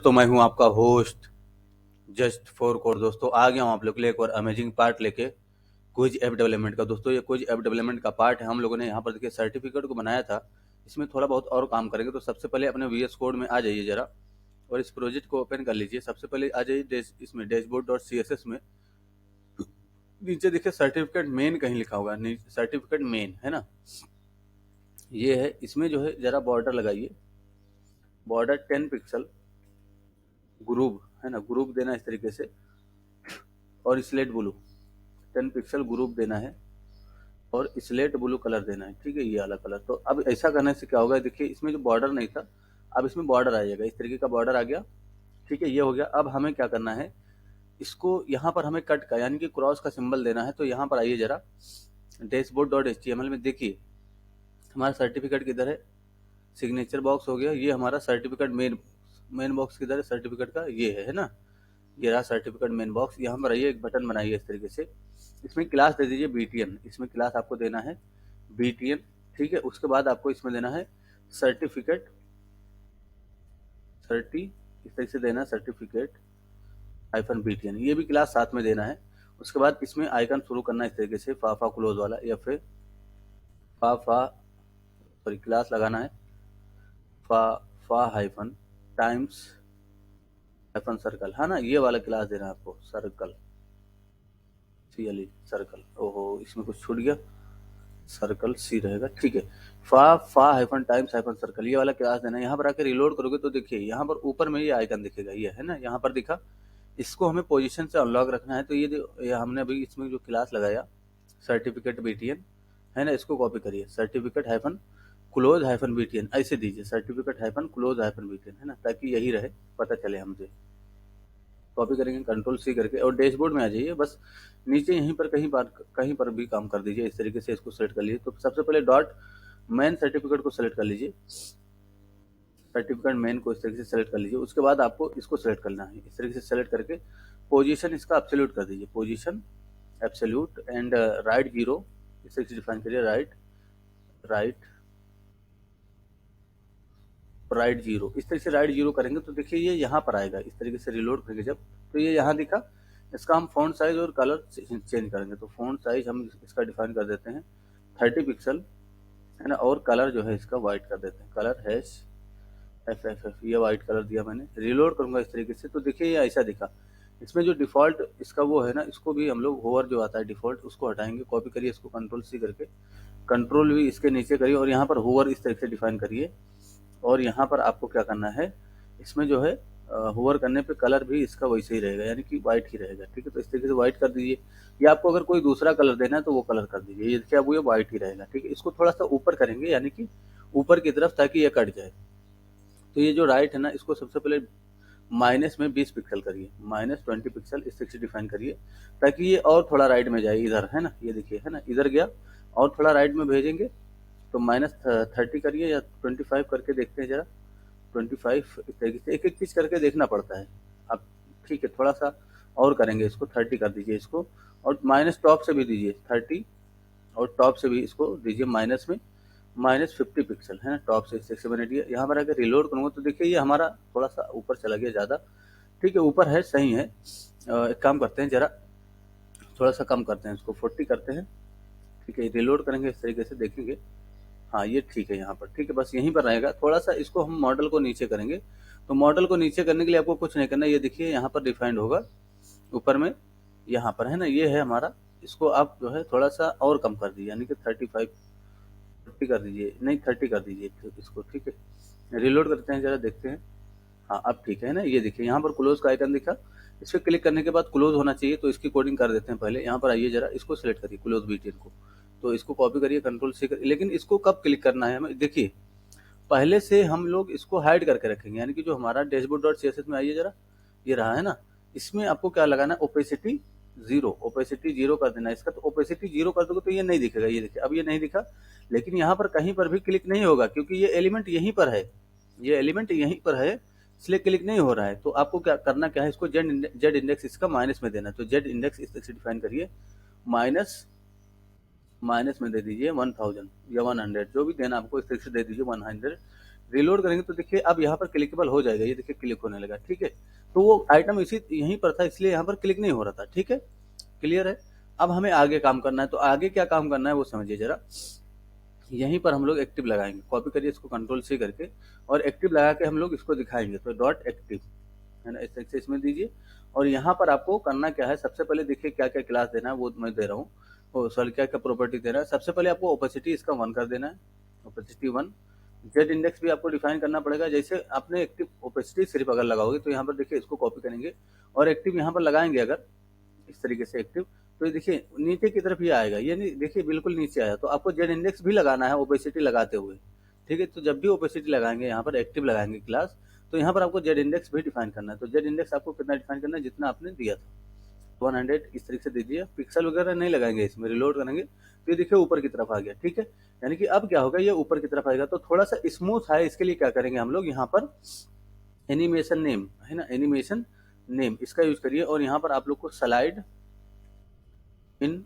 दोस्तों, मैं हूं आपका होस्ट जस्ट फॉर कोड। दोस्तों आ गया हूं आप लोग के लिए एक और अमेजिंग पार्ट लेके क्विज ऐप डेवलपमेंट का। दोस्तों ये क्विज ऐप डेवलपमेंट का पार्ट है। हम लोगों ने यहाँ पर देखिए सर्टिफिकेट को बनाया था, इसमें थोड़ा बहुत और काम करेंगे। तो सबसे पहले अपने VS कोड में आ जाइए जरा और इस प्रोजेक्ट को ओपन कर लीजिए। सबसे पहले आ जाइए इसमें dashboard.css में। नीचे देखिए सर्टिफिकेट मेन कहीं लिखा होगा, सर्टिफिकेट मेन है ना, ये है। इसमें जो है जरा बॉर्डर लगाइए, बॉर्डर 10 पिक्सल ग्रुप है ना, ग्रुप देना इस तरीके से, और स्लेट ब्लू 10 पिक्सल ग्रुप देना है और स्लेट ब्लू कलर देना है। ठीक है, ये वाला कलर। तो अब ऐसा करने से क्या होगा, देखिए इसमें जो बॉर्डर नहीं था, अब इसमें बॉर्डर आ जाएगा। इस तरीके का बॉर्डर आ गया। ठीक है, ये हो गया। अब हमें क्या करना है, इसको यहाँ पर हमें कट का यानी कि क्रॉस का सिंबल देना है। तो यहाँ पर आइए जरा dashboard.html में देखिए हमारा सर्टिफिकेट किधर है, सिग्नेचर बॉक्स हो गया। ये हमारा सर्टिफिकेट मेन बॉक्स किधर है, सर्टिफिकेट का ये है ना, ये रहा सर्टिफिकेट मेन बॉक्स। यहाँ पर आइए, एक बटन बनाइए इस तरीके से। इसमें क्लास दे दीजिए BTN, इसमें क्लास आपको देना है BTN। ठीक है, उसके बाद आपको इसमें देना है सर्टिफिकेट इस तरीके से देना, सर्टिफिकेट -BTN, ये भी क्लास साथ में देना है। उसके बाद इसमें आइकन शुरू करना है इस तरीके से, फा क्लोज वाला, या फिर सॉरी क्लास लगाना है फा हाइफन टाइम्स हाइफन सर्कल, है ना, ये वाला क्लास देना है आपको, सर्कल सर्कल। ओहो, इसमें कुछ छूट गया, सर्कल सी रहेगा। ठीक है, फा हाइफन टाइम्स हाइफन सर्कल, ये वाला क्लास देना है। यहाँ पर आकर रिलोड करोगे तो देखिए यहाँ पर ऊपर में ये आइकन दिखेगा, ये है ना, यहाँ पर दिखा। इसको हमें पोजीशन से अनलॉक रखना है। तो ये हमने अभी इसमें जो क्लास लगाया सर्टिफिकेट BTN है ना, इसको कॉपी करिए, certificate hyphen close hyphen BTN ऐसे दीजिए, certificate hyphen close hyphen BTN है ना, ताकि यही रहे, पता चले हमसे। कॉपी करेंगे Ctrl+C करके और डैशबोर्ड में आ जाइए। बस नीचे यहीं पर कहीं पर भी काम कर दीजिए। इस तरीके से इसको सेलेक्ट कर लीजिए। तो सबसे पहले डॉट मेन सर्टिफिकेट को सेलेक्ट कर लीजिए, सर्टिफिकेट मेन को इस तरीके से सेलेक्ट कर लीजिए। उसके बाद आपको इसको सेलेक्ट करना है, इस तरीके से सेलेक्ट करके पोजीशन इसका एब्सोल्यूट कर दीजिए, पोजीशन एब्सोल्यूट एंड राइट 0 इस तरीके से डिफाइन करिए, राइट 0 इस तरीके से राइट 0 करेंगे तो देखिए ये यहाँ पर आएगा। इस तरीके से रिलोड करेंगे जब, तो ये यहाँ दिखा। इसका हम फॉन्ट साइज और कलर चेंज करेंगे। तो फॉन्ट साइज हम इसका डिफाइन कर देते हैं 30 पिक्सल है ना, और कलर जो है इसका व्हाइट कर देते हैं, कलर FFF, ये व्हाइट कलर दिया मैंने। रिलोड करूंगा इस तरीके से तो देखिए ये ऐसा दिखा। इसमें जो डिफॉल्ट इसका वो है ना, इसको भी हम लोग होवर जो आता है डिफॉल्ट, उसको हटाएंगे। कॉपी करिए इसको Ctrl+C करके, कंट्रोल भी इसके नीचे करिए और यहाँ पर होवर इस तरीके से डिफाइन करिए। और यहाँ पर आपको क्या करना है, इसमें जो है होवर करने पे कलर भी इसका वैसे ही रहेगा, यानी कि व्हाइट ही रहेगा। ठीक है, तो इस तरीके से व्हाइट कर दीजिए। या आपको अगर कोई दूसरा कलर देना है तो वो कलर कर दीजिए। ये देखिए अब ये व्हाइट ही रहेगा। ठीक है, इसको थोड़ा सा ऊपर करेंगे, यानी कि ऊपर की तरफ, ताकि ये कट जाए। तो ये जो राइट है ना, इसको सबसे पहले माइनस में 20 पिक्सल करिए, -20 पिक्सल इस तरीके से डिफाइन करिए, ताकि ये और थोड़ा राइट में जाए, इधर है ना, ये देखिए है ना, इधर गया और थोड़ा राइट में भेजेंगे। तो -30 करिए या 25 करके देखते हैं जरा, 25 इस तरीके से एक चीज करके देखना पड़ता है अब। ठीक है, थोड़ा सा और करेंगे, इसको 30 कर दीजिए इसको, और माइनस टॉप से भी दीजिए 30, और टॉप से भी इसको दीजिए माइनस में -50 पिक्सल है ना, टॉप से 6 मिनट। यहाँ पर अगर रिलोड करूँगा तो देखिए ये हमारा थोड़ा सा ऊपर चला गया ज़्यादा। ठीक है, ऊपर है, सही है। एक काम करते हैं, जरा थोड़ा सा कम करते हैं, इसको 40 करते हैं। ठीक है, रिलोड करेंगे इस तरीके से, देखेंगे हाँ ये ठीक है यहाँ पर। ठीक है, बस यहीं पर रहेगा। थोड़ा सा इसको हम मॉडल को नीचे करेंगे। तो मॉडल को नीचे करने के लिए आपको कुछ नहीं करना, ये देखिए यहाँ पर डिफाइंड होगा ऊपर में, यहाँ पर है ना, ये है हमारा। इसको आप जो है थोड़ा सा और कम कर दीजिए, यानी कि 40 कर दीजिए, नहीं 30 कर दीजिए इसको। ठीक है, रिलोड करते हैं, जरा देखते हैं। हाँ अब ठीक है ना, ये देखिए यहाँ पर क्लोज का आइकन दिखा। इस पर क्लिक करने के बाद क्लोज होना चाहिए, तो इसकी कोडिंग कर देते हैं पहले। यहाँ पर आइए जरा, इसको सिलेक्ट करिए क्लोज BTN को। तो इसको कॉपी करिए Ctrl+C करिए, लेकिन इसको कब क्लिक करना है हमें, देखिए पहले से हम लोग इसको हाइड करके रखेंगे, यानी कि जो हमारा dashboard.css में आइए जरा, ये रहा है ना, इसमें आपको क्या लगाना है, ओपेसिटी 0 कर देना है इसका। तो ओपेसिटी 0 कर दोगे तो ये नहीं दिखेगा, ये देखिए अब ये नहीं दिखा। लेकिन यहाँ पर कहीं पर भी क्लिक नहीं होगा, क्योंकि ये एलिमेंट यहीं पर है, ये एलिमेंट यहीं पर है, इसलिए क्लिक नहीं हो रहा है। तो आपको क्या करना क्या है, इसको जेड इंडेक्स इसका माइनस में देना है। तो जेड इंडेक्स इस तरह से डिफाइन करिए, माइनस में दे दीजिए 1000 या 100, जो भी देना आपको इस तरीके से दे दीजिए 100। रिलोड करेंगे तो देखिए अब यहाँ पर क्लिकेबल हो जाएगा, ये देखिए क्लिक होने लगा, ठीक है। तो वो आइटम इसी यहीं पर था, इसलिए यहाँ पर क्लिक नहीं हो रहा था, ठीक है, क्लियर है। अब हमें आगे काम करना है, तो आगे क्या काम करना है वो समझिए जरा। यहीं पर हम लोग एक्टिव लगाएंगे, कॉपी करिए इसको कंट्रोल C करके, और एक्टिव लगा के हम लोग इसको दिखाएंगे, तो डॉट एक्टिव है ना, इस तरीके से इसमें दीजिए। और यहाँ पर आपको करना क्या है, सबसे पहले देखिए क्या क्या क्लास देना है वो मैं दे रहा हूँ, सॉरी क्या क्या प्रॉपर्टी देना है। सबसे पहले आपको ओपेसिटी इसका 1 कर देना है, ओपेसिटी 1। जेड इंडेक्स भी आपको डिफाइन करना पड़ेगा, जैसे आपने एक्टिव ओपेसिटी सिर्फ अगर लगाओगे तो यहाँ पर देखिए इसको कॉपी करेंगे और एक्टिव यहाँ पर लगाएंगे अगर इस तरीके से एक्टिव, तो ये देखिए नीचे की तरफ ये आएगा, ये नहीं देखिए बिल्कुल नीचे आया। तो आपको जेड इंडेक्स भी लगाना है ओपेसिटी लगाते हुए, ठीक है। तो जब भी ओपेसिटी लगाएंगे यहाँ पर एक्टिव लगाएंगे क्लास, तो यहाँ पर आपको जेड इंडेक्स भी डिफाइन करना है। तो जेड इंडेक्स आपको कितना डिफाइन करना है, जितना आपने दिया था 100 इस तरीके से दीजिए। पिक्सल वगैरह नहीं लगाएंगे इसमें, रिलोड करेंगे तो ये देखिए ऊपर की तरफ आ गया, ठीक है। यानी कि अब क्या होगा, ये ऊपर की तरफ आएगा। तो थोड़ा सा स्मूथ है, इसके लिए क्या करेंगे हम लोग, यहाँ पर एनिमेशन नेम है ना, एनिमेशन नेम इसका यूज करिए, और यहाँ पर आप लोग को स्लाइड इन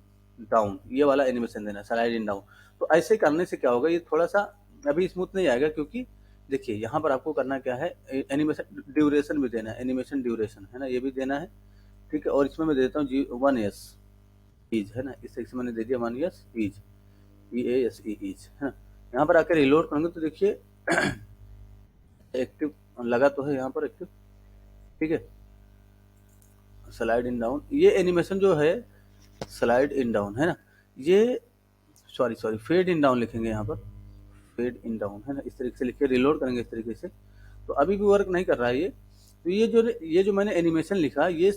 डाउन ये वाला एनिमेशन देना है, स्लाइड इन डाउन। तो ऐसे करने से क्या होगा, ये थोड़ा सा अभी स्मूथ नहीं आएगा, क्योंकि देखिए यहाँ पर आपको करना क्या है, एनिमेशन ड्यूरेशन भी देना है, एनिमेशन ड्यूरेशन है ना, ये भी देना है, ठीक है। और इसमें मैं देता हूँ 1 ईयर्स ईज है ना, इस तरीके से मैंने दे दिया 1 ईयर्स ईज, EASE ईज है ना। यहाँ पर आकर रिलोड करेंगे तो देखिए एक्टिव लगा तो है यहाँ पर एक्टिव, ठीक है। स्लाइड इन डाउन, ये एनिमेशन जो है स्लाइड इन डाउन है ना, ये सॉरी फेड इन डाउन लिखेंगे यहाँ पर, फेड इन डाउन है ना, इस तरीके से लिखिए, रिलोड करेंगे इस तरीके से। तो अभी भी वर्क नहीं कर रहा है ये। तो ये जो मैंने एनिमेशन लिखा, ये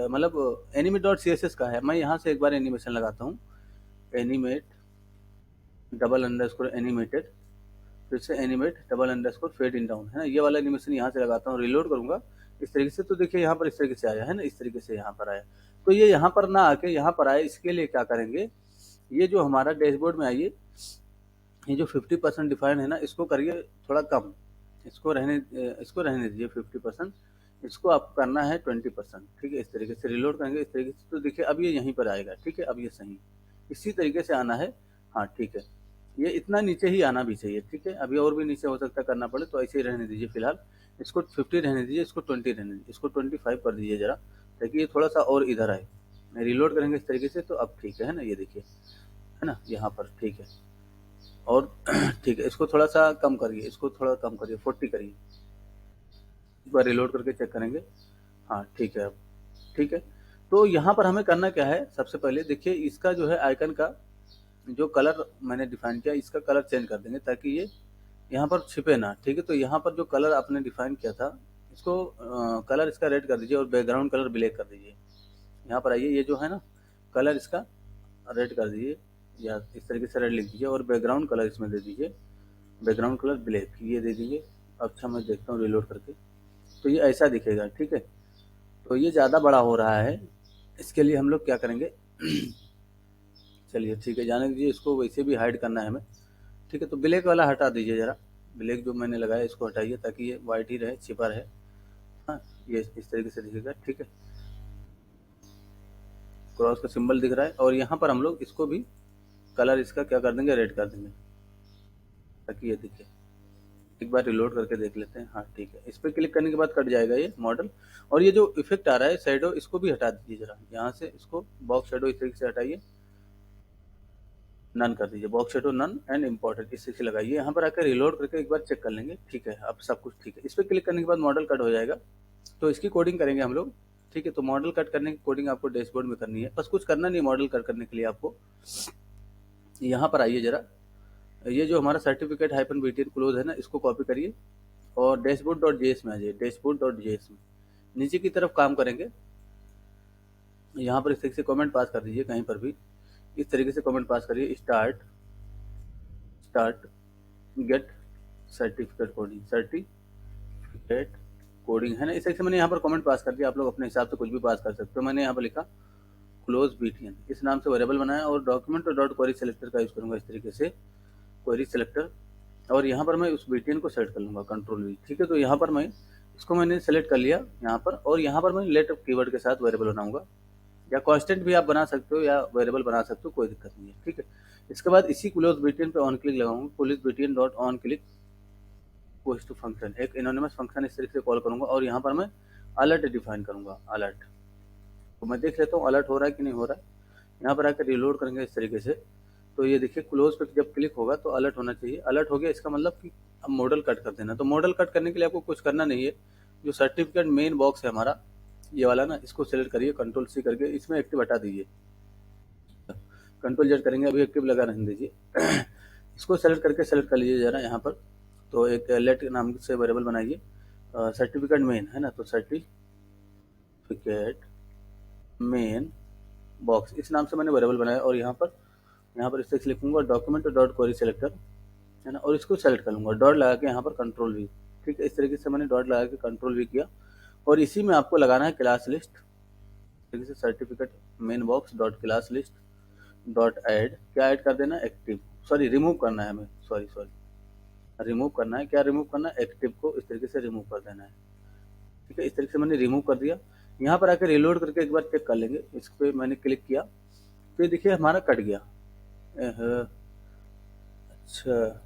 मतलब एनिमेट डॉट CSS का है। मैं यहाँ से एक बार एनिमेशन लगाता हूँ, एनिमेट डबल अंडरस्कोर एनिमेटेड, फिर से animate double underscore fade in down है ना, ये वाला एनिमेशन यहाँ से लगाता हूँ, रिलोड करूंगा इस तरीके से। तो देखिए यहाँ पर इस तरीके से आया है ना, इस तरीके से यहाँ पर आया। तो ये यहाँ पर ना आके यहाँ पर आए, इसके लिए क्या करेंगे, ये जो हमारा डैशबोर्ड में आइए, ये जो 50% डिफाइन है ना, इसको करिए थोड़ा कम, इसको रहने दीजिए 50%, इसको आपको करना है 20%, ठीक है। इस तरीके से रिलोड करेंगे इस तरीके से, तो देखिए अब ये यहीं पर आएगा, ठीक है। अब ये सही इसी तरीके से आना है, हाँ ठीक है। ये इतना नीचे ही आना भी चाहिए, ठीक है। अभी और भी नीचे हो सकता है करना पड़े, तो ऐसे ही रहने दीजिए फिलहाल। इसको 50 रहने दीजिए, इसको 20 रहने दीजिए, इसको 25 कर दीजिए जरा, ताकि ये थोड़ा सा और इधर आए। रिलोड करेंगे इस तरीके से, तो अब ठीक है ना, ये देखिए है ना, यहाँ पर ठीक है। और ठीक है, इसको थोड़ा सा कम करिए, इसको थोड़ा कम करिए, 40 करिए। एक बार रिलोड करके चेक करेंगे, हाँ ठीक है अब, ठीक है। तो यहाँ पर हमें करना क्या है, सबसे पहले देखिए इसका जो है आइकन का जो कलर मैंने डिफाइन किया, इसका कलर चेंज कर देंगे ताकि ये यहाँ पर छिपे ना, ठीक है। तो यहाँ पर जो कलर आपने डिफाइन किया था, इसको कलर इसका रेड कर दीजिए और बैकग्राउंड कलर ब्लैक कर दीजिए। यहाँ पर आइए, ये जो है ना कलर इसका रेड कर दीजिए, या इस तरीके से रेड लिख दीजिए, और बैकग्राउंड कलर इसमें दे दीजिए, बैकग्राउंड कलर ब्लैक, ये दे दीजिए। अच्छा मैं देखता हूँ रिलोड करके, तो ये ऐसा दिखेगा, ठीक है। तो ये ज़्यादा बड़ा हो रहा है, इसके लिए हम लोग क्या करेंगे, चलिए ठीक है, जाने दीजिए, इसको वैसे भी हाइड करना है हमें, ठीक है। तो ब्लैक वाला हटा दीजिए जरा, ब्लैक जो मैंने लगाया इसको हटाइए, ताकि ये वाइट ही रहे, छिपा रहे, हाँ ये इस तरीके से दिखेगा, ठीक है। क्रॉस का सिंबल दिख रहा है, और यहाँ पर हम लोग इसको भी कलर इसका क्या कर देंगे, रेड कर देंगे, ताकि ये दिखे। एक बार रिलोड करके देख लेते हैं, हाँ ठीक है। इस पर क्लिक करने के बाद कट जाएगा ये मॉडल। और ये जो इफेक्ट आ रहा है शैडो, इसको भी हटा दीजिए जरा, यहाँ से इसको बॉक्स शैडो इस तरीके से हटाइए, नन कर दीजिए, box shadow none and important इस तरीके से लगाइए। यहाँ पर आकर रिलोड करके एक बार चेक कर लेंगे, ठीक है, अब सब कुछ ठीक है। इस पर क्लिक करने के बाद मॉडल कट हो जाएगा, तो इसकी कोडिंग करेंगे हम लोग, ठीक है। तो मॉडल कट करने की कोडिंग आपको डैशबोर्ड में करनी है, बस कुछ करना नहीं मॉडल कट करने के लिए आपको। यहाँ पर आइए जरा, ये जो हमारा सर्टिफिकेट -btn क्लोज है ना, इसको कॉपी करिए और dashboard.js में आ जाइए, dashboard.js में नीचे की तरफ काम करेंगे। यहाँ पर इस तरीके से कमेंट पास कर दीजिए, कहीं पर भी इस तरीके से कमेंट पास करिए, स्टार्ट गेट सर्टिफिकेट कोडिंग है ना, इस तरीके से मैंने यहाँ पर कमेंट पास कर दिया। आप लोग अपने हिसाब से कुछ भी पास कर सकते हो। मैंने यहाँ पर लिखा क्लोज btn, इस नाम से वेरिएबल बनाया, और डॉक्यूमेंट और डॉट क्वेरी सेलेक्टर का यूज करूंगा, इस तरीके से क्वेरी सेलेक्टर। और यहाँ पर मैं उस btn को सेलेक्ट कर लूंगा, कंट्रोल-V, ठीक है। तो यहाँ पर मैं इसको मैंने सेलेक्ट कर लिया यहाँ पर, और यहाँ पर मैं लेट कीवर्ड के साथ वेरिएबल बनाऊंगा, या कांस्टेंट भी आप बना सकते हो या वेरिएबल बना सकते हो, कोई दिक्कत नहीं है, ठीक है। इसके बाद इसी क्लोज btn पे ऑन क्लिक लगाऊंगा, close btn dot on click, post to function, एक एनोनिमस फंक्शन इस तरीके से कॉल करूंगा और यहाँ पर मैं अलर्ट डिफाइन करूंगा, अलर्ट। तो मैं देख लेता हूँ अलर्ट हो रहा है कि नहीं हो रहा है। यहाँ पर आकर रिलोड करेंगे इस तरीके से, तो ये देखिए क्लोज पे जब क्लिक होगा तो अलर्ट होना चाहिए। अलर्ट हो गया, इसका मतलब कि अब मॉडल कट कर देना। तो मॉडल कट करने के लिए आपको कुछ करना नहीं है, जो सर्टिफिकेट मेन बॉक्स है हमारा ये वाला ना, इसको सेलेक्ट करिए, कंट्रोल सी करके इसमें एक्टिव हटा दीजिए। कंट्रोल जेड करेंगे, अभी एक्टिव लगा रहने दीजिए। इसको सेलेक्ट करके सेलेक्ट कर लीजिए जरा यहाँ पर। तो एक लेट नाम से वेरिएबल बनाइए, सर्टिफिकेट मेन है ना, तो सर्टिफिकेट मेन बॉक्स इस नाम से मैंने वेरिएबल बनाया। और यहाँ पर इस तरह से लिखूंगा डॉक्यूमेंट डॉट क्वेरी सेलेक्टर है ना, और इसको सेलेक्ट कर लूंगा, डॉट लगा के यहाँ पर कंट्रोल वी। ठीक है, इस तरीके से मैंने डॉट लगा के कंट्रोल वी किया। और इसी में आपको लगाना है क्लास लिस्ट, तरीके से certificate main box dot class list dot add, क्या ऐड कर देना, एक्टिव, सॉरी रिमूव करना है हमें, सॉरी रिमूव करना है। क्या रिमूव करना है, एक्टिव को इस तरीके से रिमूव कर देना है। ठीक है, इस तरीके से मैंने रिमूव कर दिया। यहाँ पर आकर रिलोड करके एक बार चेक कर लेंगे। इस पर मैंने क्लिक किया तो ये देखिए हमारा कट गया। अच्छा,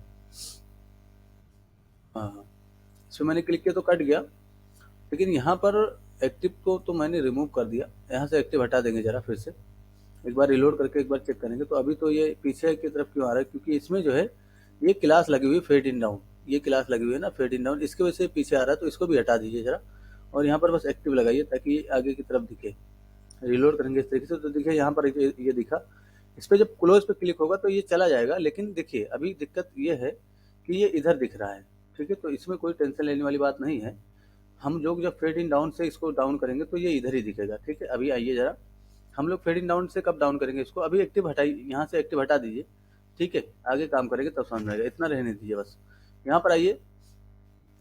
हाँ, इस पर मैंने क्लिक किया तो कट गया, लेकिन यहाँ पर एक्टिव को तो मैंने रिमूव कर दिया। यहाँ से एक्टिव हटा देंगे जरा, फिर से एक बार रिलोड करके एक बार चेक करेंगे। तो अभी तो ये पीछे की तरफ क्यों आ रहा है, क्योंकि इसमें जो है ये क्लास लगी हुई है फेड इन डाउन, ये क्लास लगी हुई है ना फेड इन डाउन, इसकी वजह से पीछे आ रहा है। तो इसको भी हटा दीजिए जरा, और यहाँ पर बस एक्टिव लगाइए ताकि ये आगे की तरफ दिखे। रिलोड करेंगे इस तरीके से, तो देखिए यहाँ पर ये दिखा। इस पर जब क्लोज पे क्लिक होगा तो ये चला जाएगा, लेकिन देखिए अभी दिक्कत ये है कि ये इधर दिख रहा है। ठीक है, तो इसमें कोई टेंशन लेने वाली बात नहीं है। हम लोग जब फेड इन डाउन से इसको डाउन करेंगे तो ये इधर ही दिखेगा। ठीक है, अभी आइए जरा, हम लोग फेड इन डाउन से कब डाउन करेंगे इसको, अभी एक्टिव हटाइए, यहाँ से एक्टिव हटा दीजिए। ठीक है, आगे काम करेंगे तब समझ में आएगा, इतना रहने दीजिए बस। यहाँ पर आइए,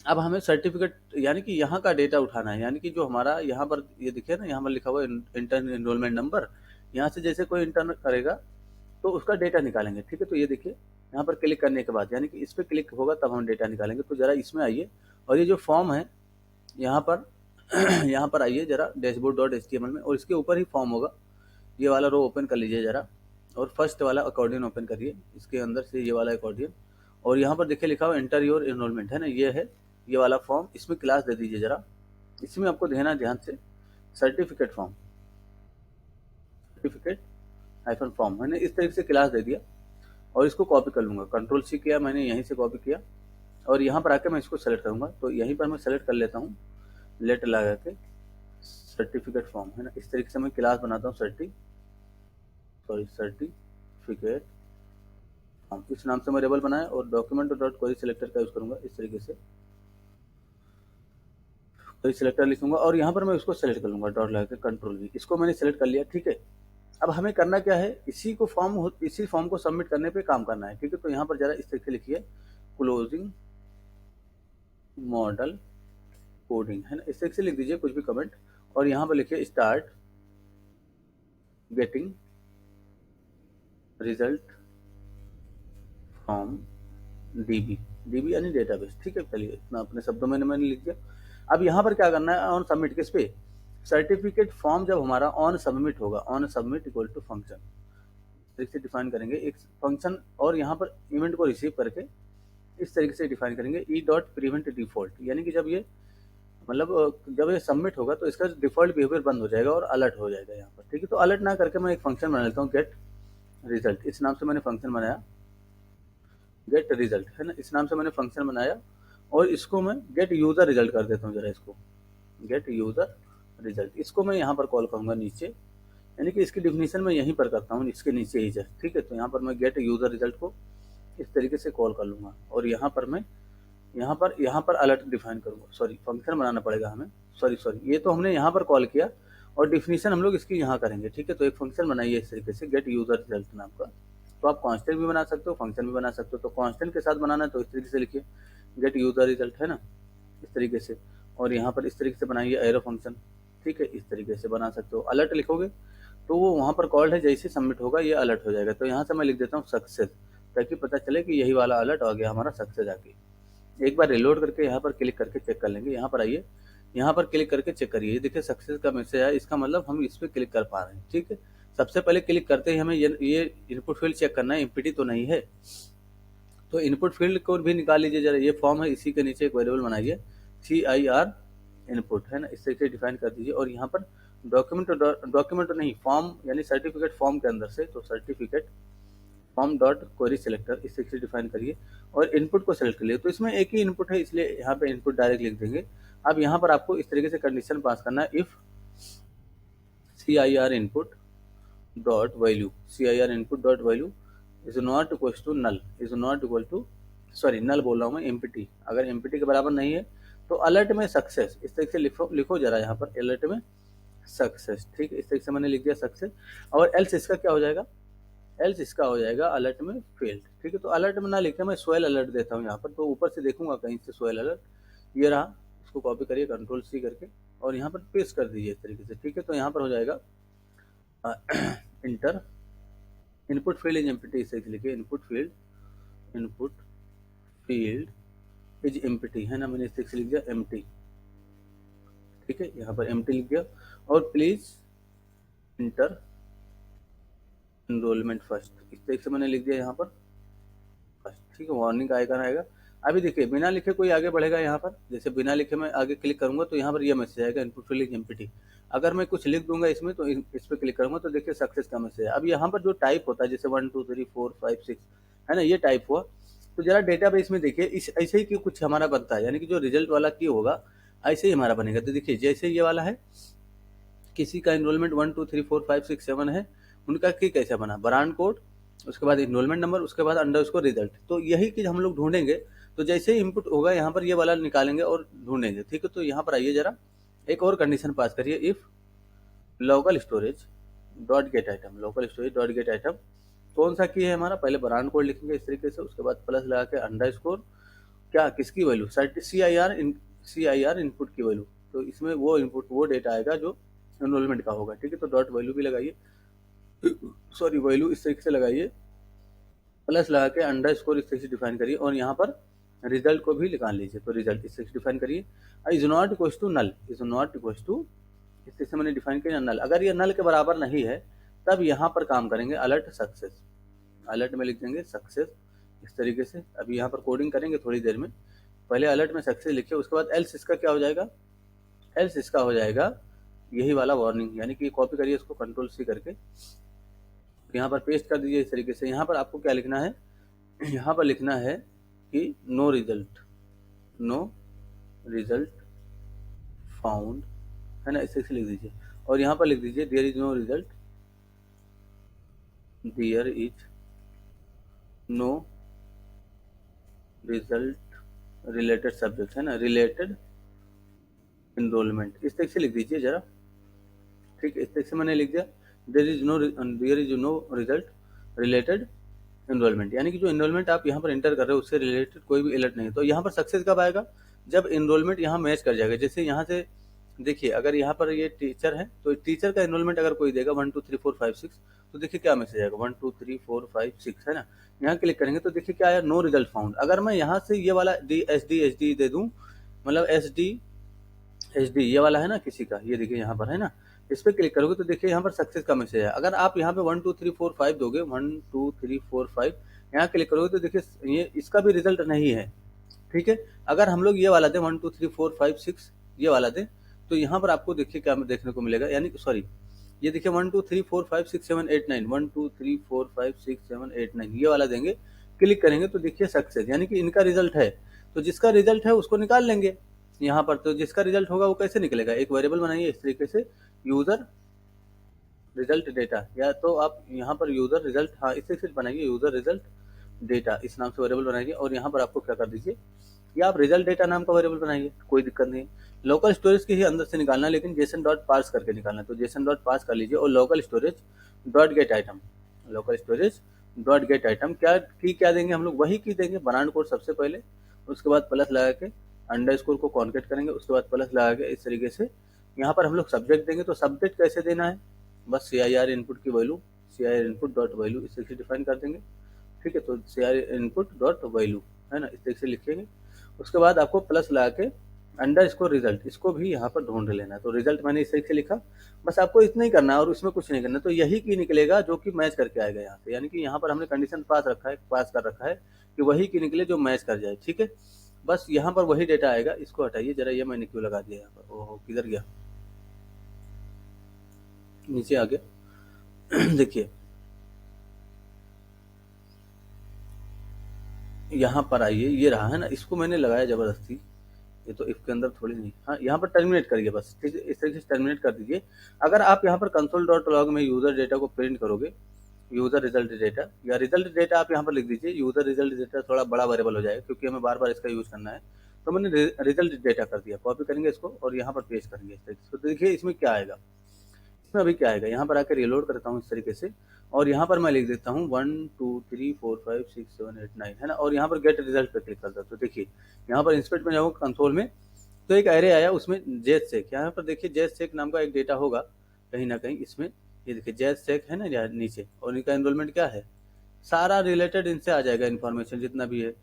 अब हमें सर्टिफिकेट यानी कि यहाँ का डेटा उठाना है, यानी कि जो हमारा यहाँ पर ये दिखे ना, यहाँ पर लिखा हुआ इंटर एनरोलमेंट नंबर, यहाँ से जैसे कोई इंटर करेगा तो उसका डेटा निकालेंगे। ठीक है, तो ये देखिए यहाँ पर क्लिक करने के बाद, यानी कि इस पर क्लिक होगा तब हम डेटा निकालेंगे। तो जरा इसमें आइए, और ये जो फॉर्म है यहाँ पर यहाँ पर आइए जरा डैशबोर्ड डॉट HTML में, और इसके ऊपर ही फॉर्म होगा, ये वाला रो ओपन कर लीजिए जरा, और फर्स्ट वाला अकॉर्डियन ओपन करिए, इसके अंदर से ये वाला अकॉर्डियन, और यहाँ पर देखिए लिखा हुआ एंटर योर एनरोलमेंट है ना, ये है ये वाला फॉर्म, इसमें क्लास दे दीजिए जरा। इसमें आपको देना ध्यान से certificate form, certificate hyphen form, मैंने इस तरीके से क्लास दे दिया। और इसको कॉपी कर लूँगा, कंट्रोल सी किया मैंने, यहीं से कॉपी किया, और यहाँ पर आके मैं इसको सेलेक्ट करूँगा। तो यहीं पर मैं सेलेक्ट कर लेता हूँ, लेट लगा के सर्टिफिकेट फॉर्म है ना, इस तरीके से मैं क्लास बनाता हूँ, सर्टिफिकेट फॉर्म, इस नाम से मैं वेरिएबल बनाया, और डॉक्यूमेंट डॉट क्वेरी सिलेक्टर का यूज करूँगा। इस तरीके से क्वेरी सिलेक्टर लिखूंगा, और यहाँ पर मैं उसको सेलेक्ट कर लूँगा, डॉट लगा के कंट्रोल वी, इसको मैंने सेलेक्ट कर लिया। ठीक है, अब हमें करना क्या है, इसी फॉर्म को सबमिट करने पे काम करना है। ठीक है, तो यहाँ पर जरा इस तरीके लिखिए क्लोजिंग मॉडल कोडिंग है ना, इस तरीके से लिख दीजिए कुछ भी कमेंट, और यहाँ पर लिखिए start getting result from dB यानी डेटाबेस। ठीक है, चलिए इतना अपने शब्दों में मैंने लिख दिया। अब यहाँ पर क्या करना है, ऑन सबमिट किस पे, सर्टिफिकेट फॉर्म जब हमारा ऑन सबमिट होगा, on submit equal to function तरीके से डिफाइन करेंगे एक फंक्शन, और यहाँ पर इवेंट को रिसीव करके इस तरीके से डिफाइन करेंगे ई डॉट प्रिवेंट डिफॉल्ट, यानी कि जब ये मतलब जब ये सबमिट होगा तो इसका डिफॉल्ट बिहेवियर बंद हो जाएगा और अलर्ट हो जाएगा यहाँ पर। ठीक है, तो अलर्ट ना करके मैं एक फंक्शन बना लेता हूँ, गेट रिजल्ट, इस नाम से मैंने फंक्शन बनाया, गेट रिजल्ट है ना, इस नाम से मैंने फंक्शन बनाया, और इसको मैं गेट यूजर रिजल्ट कर देता हूँ जरा, इसको गेट यूजर रिजल्ट, इसको मैं यहाँ पर कॉल करूँगा नीचे, यानी कि इसकी डिफिनीशन मैं यहीं पर करता हूँ, इसके नीचे ही जस्ट। ठीक है, तो यहाँ पर मैं गेट यूजर रिजल्ट को इस तरीके से कॉल कर लूँगा, और यहाँ पर मैं यहाँ पर अलर्ट डिफाइन करूँगा, सॉरी फंक्शन बनाना पड़ेगा हमें, सॉरी ये तो हमने यहाँ पर कॉल किया, और डिफिनीशन हम लोग इसकी यहाँ करेंगे। ठीक है, तो एक फंक्शन बनाइए इस तरीके से गेट यूजर रिजल्ट नाम का, तो आप कांस्टेंट भी बना सकते हो, फंक्शन भी बना सकते हो। तो कांस्टेंट के साथ बनाना है तो इस तरीके से लिखिए गेट यूजर रिजल्ट है ना, इस तरीके से, और यहाँ पर इस तरीके से बनाइए एरो फंक्शन। ठीक है, इस तरीके से बना सकते हो। अलर्ट लिखोगे तो वो वहाँ पर कॉल्ड है, जैसे सबमिट होगा ये अलर्ट हो जाएगा। तो यहाँ से मैं लिख देता हूँ सक्सेस, ताकि पता चले कि यही वाला अलर्ट आ गया हमारा सक्सेस आके। एक बार रिलोड करके यहाँ पर क्लिक करके चेक कर लेंगे। यहाँ पर आइए, यहाँ पर क्लिक करके चेक करिए, देखिए सक्सेस का मैसेज आया, इसका मतलब हम इस पर क्लिक कर पा रहे हैं। ठीक है, सबसे पहले क्लिक करते ही हमें ये इनपुट फील्ड चेक करना है, एम्प्टी तो नहीं है। तो इनपुट फील्ड को भी निकाल लीजिए जरा, ये फॉर्म है, इसी के नीचे एक वेरिएबल बनाइए CIR इनपुट, है ना, इस तरीके से डिफाइन कर दीजिए। और यहाँ पर डॉक्यूमेंट नहीं, फॉर्म यानी सर्टिफिकेट फॉर्म के अंदर से, तो certificate form dot query selector इस तरीके से डिफाइन करिए और इनपुट को सेलेक्ट करिए। तो इसमें एक ही इनपुट है, इसलिए यहाँ पे इनपुट डायरेक्ट लिख देंगे। अब यहाँ पर आपको इस तरीके से कंडीशन पास करना है, if CIR input dot value, CIR input dot value is not equal to null, is not equal to, sorry null बोल रहा हूँ मैं, एम्प्टी, अगर एम्प्टी के बराबर नहीं है तो अलर्ट में सक्सेस, इस तरीके से लिखो जरा यहाँ पर, अलर्ट में सक्सेस, ठीक है, इस तरीके से मैंने लिख दिया सक्सेस। और एल्स इसका क्या हो जाएगा, एल्स इसका हो जाएगा अलर्ट में फेल्ड, ठीक है। तो अलर्ट में ना लिखे मैं सोयल अलर्ट देता हूँ यहाँ पर, तो ऊपर से देखूंगा कहीं से सोयल अलर्ट, ये रहा, इसको कॉपी करिए Ctrl+C करके और यहाँ पर पेस्ट कर दीजिए इस तरीके से, ठीक है। तो यहाँ पर हो जाएगा inter input field is empty, इस तरीके से लिखिए, इनपुट फील्ड इज एम्प्टी, है ना, मैंने इस तरीके से लिख दिया एम्प्टी, ठीक है, यहाँ पर एम्प्टी लिख दिया। और प्लीज इंटर एनरोलमेंट फर्स्ट, इस तरीके से मैंने लिख दिया यहाँ पर फर्स्ट, ठीक है, वार्निंग का आइकन आएगा। अभी देखिए बिना लिखे कोई आगे बढ़ेगा, यहाँ पर जैसे बिना लिखे मैं आगे क्लिक करूंगा तो यहाँ पर ये मैसेज आएगा, इनपुट फील्ड इज एम्प्टी। अगर मैं कुछ लिख दूंगा इसमें तो इस पर क्लिक करूंगा तो देखिए सक्सेस का मैसेज है। अब यहाँ पर जो टाइप होता है जैसे 1 2 3 4 5 6, है ना, ये टाइप हुआ। तो जरा डेटाबेस में देखिए इस ऐसे ही कुछ हमारा बनता है, यानी कि जो रिजल्ट वाला की होगा ऐसे ही हमारा बनेगा। तो देखिए जैसे ये वाला है, किसी का इनरोलमेंट 1 2 3 4 5 6 7 है, उनका की कैसे बना, ब्रांड कोड, उसके बाद इनरोलमेंट नंबर, उसके बाद अंडर उसको रिजल्ट। तो यही चीज हम लोग ढूंढेंगे। तो जैसे ही इनपुट होगा यहाँ पर ये वाला निकालेंगे और ढूंढेंगे, ठीक है। तो यहाँ पर आइए जरा एक और कंडीशन पास करिए, if local storage dot gate item, local storage dot gate item कौन सा की है हमारा, पहले ब्रांड कोड लिखेंगे इस तरीके से, उसके बाद प्लस लगा के अंडरस्कोर, क्या किसकी वैल्यू, CIR इनपुट की वैल्यू। तो इसमें वो इनपुट वो डेटा आएगा जो एनरोलमेंट का होगा, ठीक है। तो डॉट वैल्यू भी लगाइए, सॉरी वैल्यू इस तरीके से लगाइए, प्लस लगा के अंडरस्कोर इस तरीके से डिफाइन करिए और यहाँ पर रिजल्ट को भी निकाल लीजिए। तो रिजल्ट इस तरीके से डिफाइन करिए, is not equal to null, is not equal to, इस तरीके से मैंने डिफाइन किया नल। अगर ये नल के बराबर नहीं है तब यहाँ पर काम करेंगे अलर्ट सक्सेस, अलर्ट में लिख देंगे सक्सेस इस तरीके से। अभी यहाँ पर कोडिंग करेंगे थोड़ी देर में, पहले अलर्ट में सक्सेस लिखिए, उसके बाद एल्स इसका क्या हो जाएगा, एल्स इसका हो जाएगा यही वाला वार्निंग, यानी कि कॉपी करिए इसको Ctrl+C करके यहाँ पर पेस्ट कर दीजिए इस तरीके से। यहाँ पर आपको क्या लिखना है, यहाँ पर लिखना है कि नो रिजल्ट फाउंड, है ना, इस तरीके से लिख दीजिए। और यहाँ पर लिख दीजिए there is no result, there is no result related subject, है ना, रिलेटेड एनरोलमेंट, इस तरीके से लिख दीजिए जरा, ठीक है। इस तरीके से मैंने लिख दिया there is no result related enrolment, यानी कि जो एनरोलमेंट आप यहाँ पर एंटर कर रहे हो उससे रिलेटेड कोई भी अलर्ट नहीं है। तो यहाँ पर सक्सेस कब आएगा, जब एनरोलमेंट यहाँ मैच कर जाएगा। जैसे यहाँ से देखिए अगर यहाँ पर ये टीचर है तो टीचर का एनरोलमेंट अगर कोई देगा 1 2 3 4 5 6, तो देखिए क्या मैसेज आएगा 1 2 3 4 5 6, है ना। यहाँ क्लिक करेंगे तो देखिए क्या आया, नो रिजल्ट फाउंड। अगर मैं यहाँ से ये वाला SD दे दूँ, मतलब SD ये वाला है ना किसी का, ये देखिए यहाँ पर है ना, इस पर क्लिक करोगे तो देखिए यहाँ पर सक्सेस का मैसेज है। अगर आप यहाँ पे 1 2 3 4 5 दोगे, 1 2 3 4 5 यहाँ क्लिक करोगे तो देखिए ये इसका भी रिजल्ट नहीं है, ठीक है। अगर हम लोग ये वाला दें 1 2 3 4 5 6 ये वाला दें तो यहाँ पर आपको देखिए क्या देखने को मिलेगा, यानी सॉरी ये देखिए 1 2 3 4 5 6 7 8 9, 1 2 3 4 5 6 7 8 9 ये वाला देंगे, क्लिक करेंगे तो देखिए सक्सेस, यानी कि इनका रिजल्ट है। तो जिसका रिजल्ट है उसको निकाल लेंगे यहाँ पर। तो जिसका रिजल्ट होगा वो कैसे निकलेगा, एक वेरिएबल बनाइए इस तरीके से, यूजर रिजल्ट डेटा, या तो आप यहाँ पर यूजर रिजल्ट, हाँ इस तरीके से बनाइए, यूजर रिजल्ट डेटा इस नाम से वेरिएबल बनाइए। और यहाँ पर आपको क्या कर दीजिए, या आप रिजल्ट डेटा नाम का वेरिएबल बनाइए, कोई दिक्कत नहीं। लोकल स्टोरेज के ही अंदर से निकालना है, लेकिन जेसन डॉट पार्स करके निकालना है। तो जेसन डॉट पार्स कर लीजिए और local storage dot gate item, local storage dot gate item क्या देंगे हम लोग, वही की देंगे, ब्रांड कोड सबसे पहले, उसके बाद प्लस लगा के अंडरस्कोर को कॉन्केट करेंगे, उसके बाद प्लस लगा के इस तरीके से यहाँ पर हम लोग सब्जेक्ट देंगे। तो सब्जेक्ट कैसे देना है, बस CIR इनपुट की value, CIR input dot value इस तरीके से डिफाइन कर देंगे, ठीक है। तो CIR इनपुट डॉट वैल्यू, है ना, इस तरीके से लिखेंगे। उसके बाद आपको प्लस लगा के अंडर इसको रिजल्ट, इसको भी यहाँ पर ढूंढ लेना है। तो रिजल्ट मैंने इस तरीके से लिखा, बस आपको इतना ही करना है और उसमें कुछ नहीं करना। तो यही की निकलेगा जो कि मैच करके आएगा यहाँ से, यानी कि यहाँ पर हमने कंडीशन पास कर रखा है कि वही की निकले जो मैच कर जाए, ठीक है। बस यहाँ पर वही डेटा आएगा। इसको हटाइए जरा, ये मैंने क्यों लगा दिया यहाँ पर, ओहो किधर गया, नीचे आ गया। देखिए यहाँ पर आइए, ये रहा है ना, इसको मैंने लगाया जबरदस्ती, ये तो इफ के अंदर थोड़ी नहीं। हाँ, यहाँ पर टर्मिनेट करिए बस, ठीक है, इस तरीके से टर्मिनेट कर दीजिए। अगर आप यहाँ पर कंसोल डॉट लॉग में यूजर डेटा को प्रिंट करोगे, यूजर रिजल्ट डेटा या रिजल्ट डेटा आप यहाँ पर लिख दीजिए। यूजर रिजल्ट डेटा थोड़ा बड़ा वेरिएबल हो जाएगा क्योंकि हमें बार बार इसका यूज करना है। तो मैंने रिजल्ट डेटा कर दिया, कॉपी करेंगे इसको और यहाँ पर पेस्ट करेंगे इस तरीके से। तो देखिए इसमें क्या आएगा, इसमें अभी क्या आएगा, यहाँ पर आकर रिलोड करता हूँ इस तरीके से, और यहाँ पर मैं लिख देता हूँ 1 2 3 4 5 6 7 8 9, है ना, और यहाँ पर गेट रिजल्ट पे क्लिक करता हूँ। तो देखिए यहाँ पर इंस्पेक्ट में जाऊँगा कंसोल में, तो एक एरे आया, उसमें जेस सेक, यहाँ पर देखिए जेस सेक नाम का एक डेटा होगा कहीं ना कहीं इसमें। ये देखिए जेस सेक है ना यहाँ नीचे, और इनका एनरोलमेंट क्या है, सारा रिलेटेड इनसे आ जाएगा इन्फॉर्मेशन जितना भी है।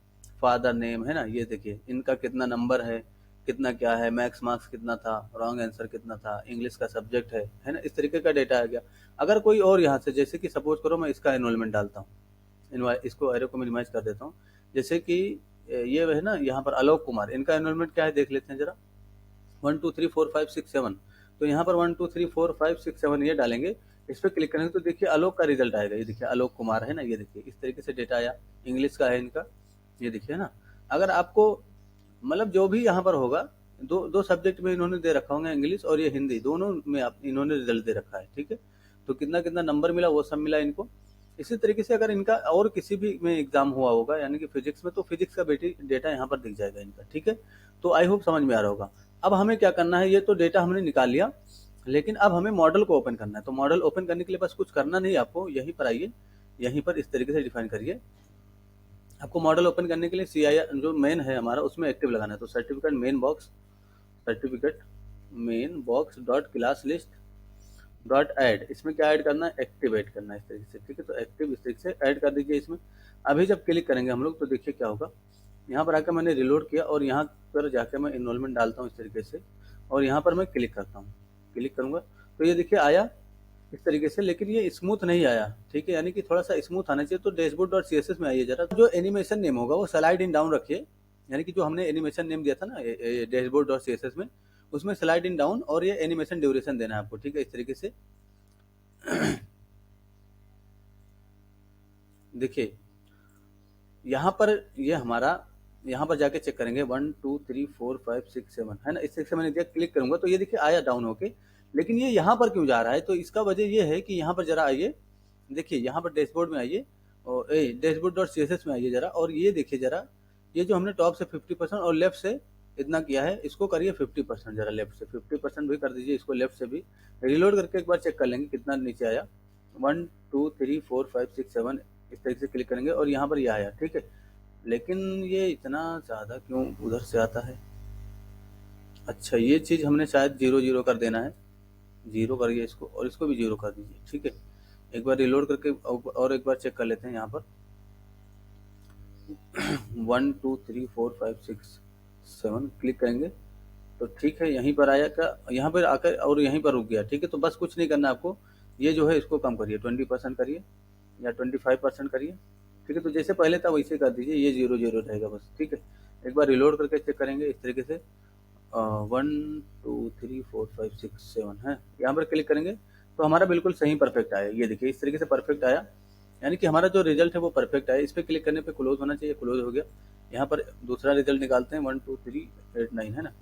फादर नेम है ना, ये देखिए इनका कितना नंबर है, कितना क्या है, मैक्स मार्क्स कितना था, रॉन्ग आंसर कितना था, इंग्लिश का सब्जेक्ट है ना, इस तरीके का डेटा आ गया। अगर कोई और यहाँ से, जैसे कि सपोज करो मैं इसका एनरोलमेंट डालता हूँ, इसको एरो को मिनिमाइज कर देता हूँ, जैसे कि ये है ना, यहाँ पर आलोक कुमार, इनका एनरोलमेंट क्या है देख लेते हैं जरा, 1 2 3 4 5 6 7। तो यहाँ पर 1 2 3 4 5 6 7 ये डालेंगे, इस पर क्लिक करेंगे तो देखिए आलोक का रिजल्ट आएगा। ये देखिए आलोक कुमार है ना, ये देखिए इस तरीके से डेटा आया, इंग्लिश का है इनका, ये देखिए ना। अगर आपको मतलब जो भी यहाँ पर होगा, दो दो सब्जेक्ट में इन्होंने दे रखा होगा, इंग्लिश और ये हिंदी, दोनों में आप इन्होंने रिजल्ट दे रखा है, ठीक है। तो कितना कितना नंबर मिला वो सब मिला इनको। इसी तरीके से अगर इनका और किसी भी में एग्जाम हुआ होगा, यानी कि फिजिक्स में, तो फिजिक्स का बेटी डेटा यहाँ पर दिख जाएगा इनका, ठीक है। तो आई होप समझ में आ रहा होगा। अब हमें क्या करना है, ये तो डेटा हमने निकाल लिया, लेकिन अब हमें मॉडल को ओपन करना है। तो मॉडल ओपन करने के लिए बस कुछ करना नहीं आपको, यहीं पर आइए, यहीं पर इस तरीके से डिफाइन करिए। आपको मॉडल ओपन करने के लिए CIR जो मेन है हमारा, उसमें एक्टिव लगाना है। तो certificate main box dot class list dot add, इसमें क्या ऐड करना है, एक्टिव ऐड करना है इस तरीके से, ठीक है। तो एक्टिव इस तरीके से ऐड कर दीजिए इसमें। अभी जब क्लिक करेंगे हम लोग तो देखिए क्या होगा, यहाँ पर आकर मैंने रिलोड किया और यहाँ पर जाकर मैं इनरोलमेंट डालता हूँ इस तरीके से, और यहाँ पर मैं क्लिक करता हूँ, क्लिक करूँगा तो ये देखिए आया इस तरीके से, लेकिन ये स्मूथ नहीं आया, ठीक है, यानी कि थोड़ा सा स्मूथ आना चाहिए। तो डैशबोर्ड डॉट CSS में आइए जरा, जो एनिमेशन नेम होगा वो स्लाइड इन डाउन रखिए, यानी कि जो हमने एनिमेशन नेम दिया था ना डैशबोर्ड डॉट CSS में, उसमें स्लाइड इन डाउन और ये एनिमेशन ड्यूरेशन देना है आपको, ठीक है, इस तरीके से। देखिए यहाँ पर ये हमारा, यहाँ पर जाके चेक करेंगे 1 2 3 4 5 6 7, है ना, इस तरीके से मैंने दिया, क्लिक करूंगा तो ये देखिए आया डाउन होके। लेकिन ये यहाँ पर क्यों जा रहा है, तो इसका वजह ये है कि यहाँ पर जरा आइए, देखिए यहाँ पर डैशबोर्ड में आइए, और डैशबोर्ड डॉट CSS में आइए जरा, और ये देखिए जरा, ये जो हमने टॉप से 50% और लेफ्ट से इतना किया है, इसको करिए 50%, जरा लेफ्ट से 50% भी कर दीजिए, इसको लेफ्ट से भी। रिलोड करके एक बार चेक कर लेंगे कितना नीचे आया, 1 2 3 4 5 6 7, इस तरीके से क्लिक करेंगे और यहाँ पर ये आया, ठीक है। लेकिन ये इतना ज़्यादा क्यों उधर से आता है, अच्छा ये चीज़ हमने शायद 0 0 कर देना है, 0 करिए इसको और इसको भी 0 कर दीजिए, ठीक है। एक बार रिलोड करके और एक बार चेक कर लेते हैं यहाँ पर 1 2 3 4 5 6 7 क्लिक करेंगे तो ठीक है, यहीं पर आया क्या, यहाँ पर आकर और यहीं पर रुक गया, ठीक है। तो बस कुछ नहीं करना आपको, ये जो है इसको कम करिए, 20% करिए या 25% करिए, ठीक है। तो जैसे पहले था वैसे कर दीजिए, ये 0 0 रहेगा बस, ठीक है। एक बार रिलोड करके चेक करेंगे इस तरीके से, 1 2 3 4 5 6 7 है, यहाँ पर क्लिक करेंगे तो हमारा बिल्कुल सही परफेक्ट आया, ये देखिए इस तरीके से परफेक्ट आया, यानी कि हमारा जो रिजल्ट है वो परफेक्ट आया। इस पर क्लिक करने पे क्लोज होना चाहिए, क्लोज हो गया। यहाँ पर दूसरा रिजल्ट निकालते हैं 1 2 3 8 9, है ना।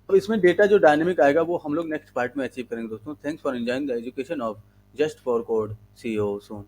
तो इसमें डेटा जो डायनेमिक आएगा वो हम लोग नेक्स्ट पार्ट में अचीव करेंगे दोस्तों। Thanks for enjoying the education of just for code, see you soon.